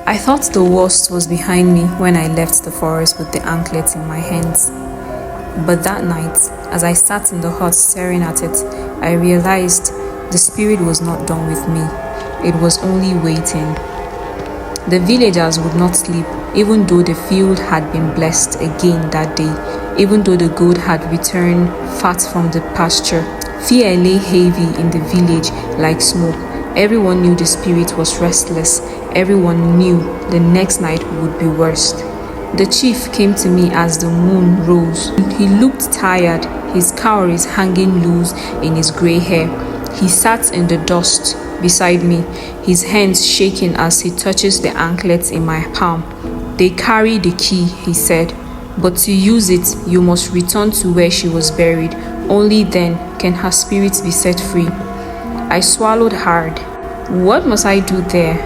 I thought the worst was behind me when I left the forest with the anklet in my hands. But that night, as I sat in the hut staring at it, I realized the spirit was not done with me. It was only waiting. The villagers would not sleep, even though the field had been blessed again that day, even though the goat had returned fat from the pasture. Fear lay heavy in the village like smoke. Everyone knew the spirit was restless. Everyone knew the next night would be worse. The chief came to me as the moon rose. He looked tired, his cowries hanging loose in his grey hair. He sat in the dust beside me, his hands shaking as he touches the anklets in my palm. "They carry the key," he said, "but to use it, you must return to where she was buried. Only then can her spirit be set free." I swallowed hard. What must I do there?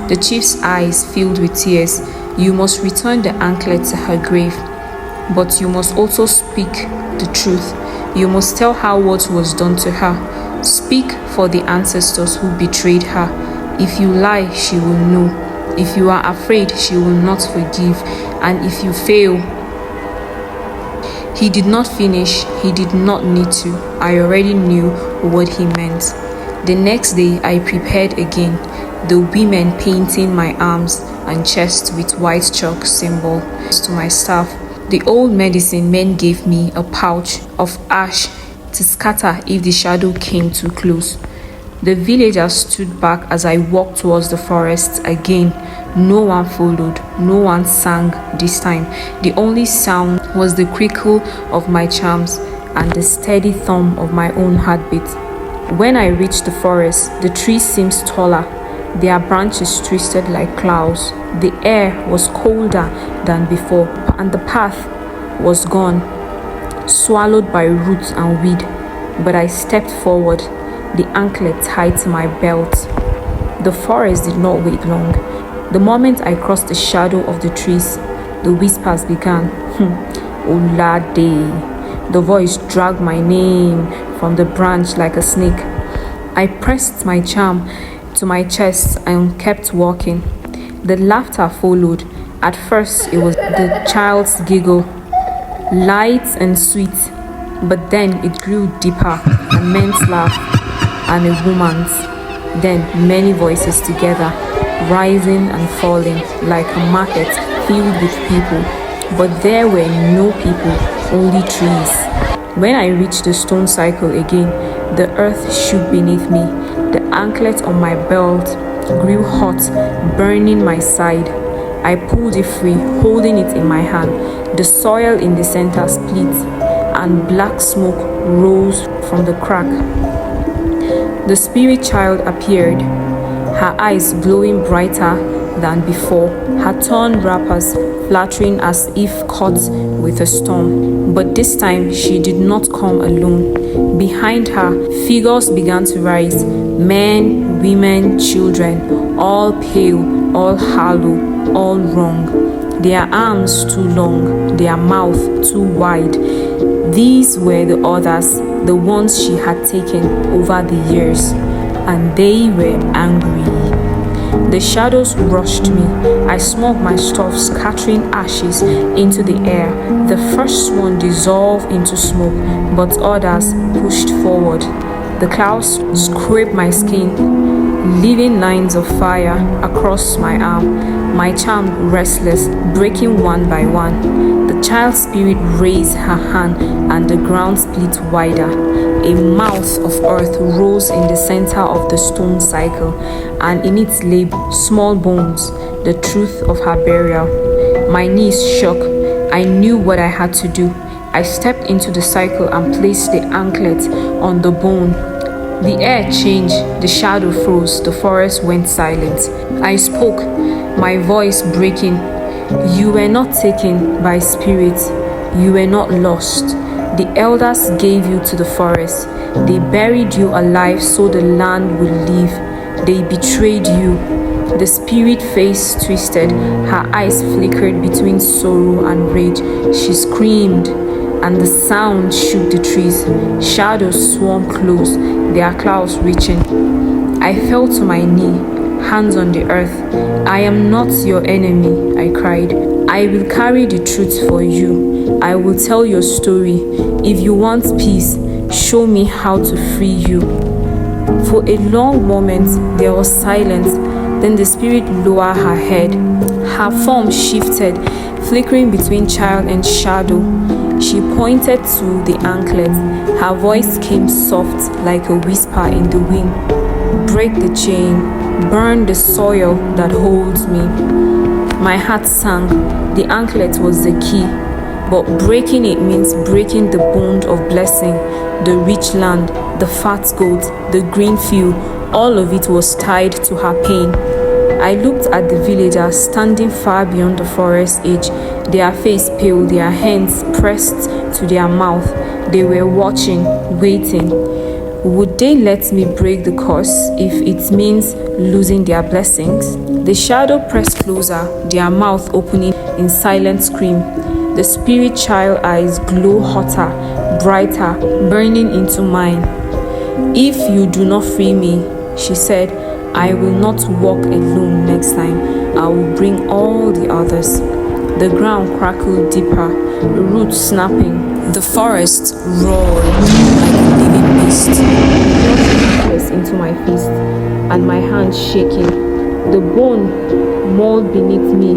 The chief's eyes filled with tears. "You must return the anklet to her grave, but you must also speak the truth. You must tell her what was done to her. Speak for the ancestors who betrayed her. If you lie, she will know. If you are afraid, she will not forgive. And if you fail..." He did not finish. He did not need to. I already knew what he meant. The next day, I prepared again, the women painting my arms and chest with white chalk symbol to my staff. The old medicine men gave me a pouch of ash to scatter if the shadow came too close. The villagers stood back as I walked towards the forest again. No one followed, no one sang this time. The only sound was the crickle of my charms and the steady thump of my own heartbeat. When I reached the forest, the trees seemed taller, their branches twisted like clouds. The air was colder than before, and the path was gone, swallowed by roots and weed. But I stepped forward, the anklet tied to my belt. The forest did not wait long. The moment I crossed the shadow of the trees, the whispers began. "Olade." The voice dragged my name from the branch like a snake. I pressed my charm to my chest and kept walking. The laughter followed. At first, it was the child's giggle, light and sweet, but then it grew deeper, a man's laugh and a woman's. Then many voices together, rising and falling like a market filled with people. But there were no people, only trees. When I reached the stone cycle again, the earth shook beneath me. The anklet on my belt grew hot, burning my side. I pulled it free, holding it in my hand. The soil in the center split, and black smoke rose from the crack. The spirit child appeared, her eyes glowing brighter than before, her torn wrappers fluttering as if caught with a storm. But this time she did not come alone. Behind her, figures began to rise, men, women, children, all pale, all hollow, all wrong. Their arms too long, their mouth too wide. These were the others, the ones she had taken over the years, and they were angry. The shadows rushed me. I smoked my stuff, scattering ashes into the air. The first one dissolved into smoke, but others pushed forward. The clouds scraped my skin, leaving lines of fire across my arm. My charm restless, breaking one by one. The child spirit raised her hand and the ground split wider. A mouth of earth rose in the center of the stone cycle, and in it lay small bones, the truth of her burial. My knees shook. I knew what I had to do. I stepped into the cycle and placed the anklet on the bone. The air changed, the shadow froze, the forest went silent. I spoke, my voice breaking. "You were not taken by spirit. You were not lost. The elders gave you to the forest. They buried you alive so the land would live. They betrayed you." The spirit face twisted, her eyes flickered between sorrow and rage. She screamed, and the sound shook the trees. Shadows swarmed close, their clouds reaching. I fell to my knee, hands on the earth. I am not your enemy, I cried. I will carry the truth for you. I will tell your story. If you want peace, show me how to free you. For a long moment, there was silence. Then the spirit lowered her head. Her form shifted, flickering between child and shadow. She pointed to the anklet. Her voice came soft like a whisper in the wind. Break the chain, burn the soil that holds me. My heart sank. The anklet was the key, but breaking it means breaking the bond of blessing. The rich land, the fat goat, the green field, all of it was tied to her pain. I looked at the villagers standing far beyond the forest edge, their face pale, their hands pressed to their mouth. They were watching, waiting. Would they let me break the curse if it means losing their blessings? The shadow pressed closer, their mouth opening in silent scream. The spirit child eyes glow hotter, brighter, burning into mine. If you do not free me, she said, I will not walk alone next time. I will bring all the others. The ground crackled deeper, roots snapping. The forest roared like a living beast. Into my fist and my hands shaking. The bone mold beneath me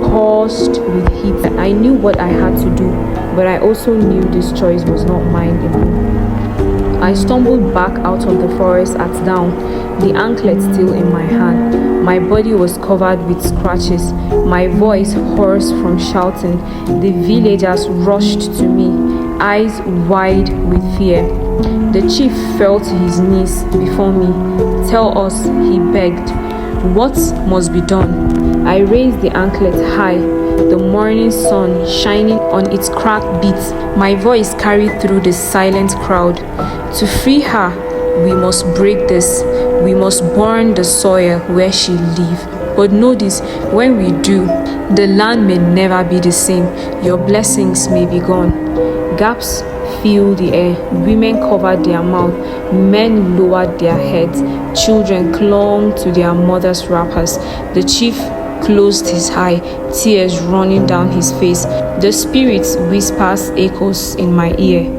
pulsed with heat. I knew what I had to do, but I also knew this choice was not mine alone. I stumbled back out of the forest at dawn, the anklet still in my hand. My body was covered with scratches, my voice hoarse from shouting. The villagers rushed to me, eyes wide with fear. The chief fell to his knees before me. Tell us, he begged. What must be done? I raised the anklet high, the morning sun shining on its cracked beats. My voice carried through the silent crowd. To free her, we must break this. We must burn the soil where she lived. But know this, when we do, the land may never be the same. Your blessings may be gone. Gaps filled the air. Women covered their mouth. Men lowered their heads. Children clung to their mothers' wrappers. The chief closed his eye, tears running down his face. The spirit whispers echoes in my ear.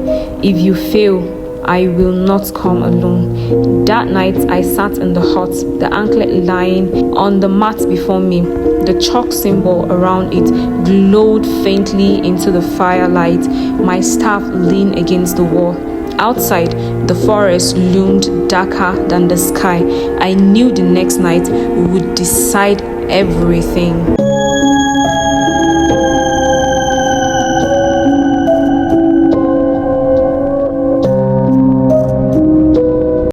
If you fail, I will not come alone. That night I sat in the hut, the anklet lying on the mat before me. The chalk symbol around it glowed faintly into the firelight. My staff leaned against the wall. Outside, the forest loomed darker than the sky. I knew the next night would decide everything.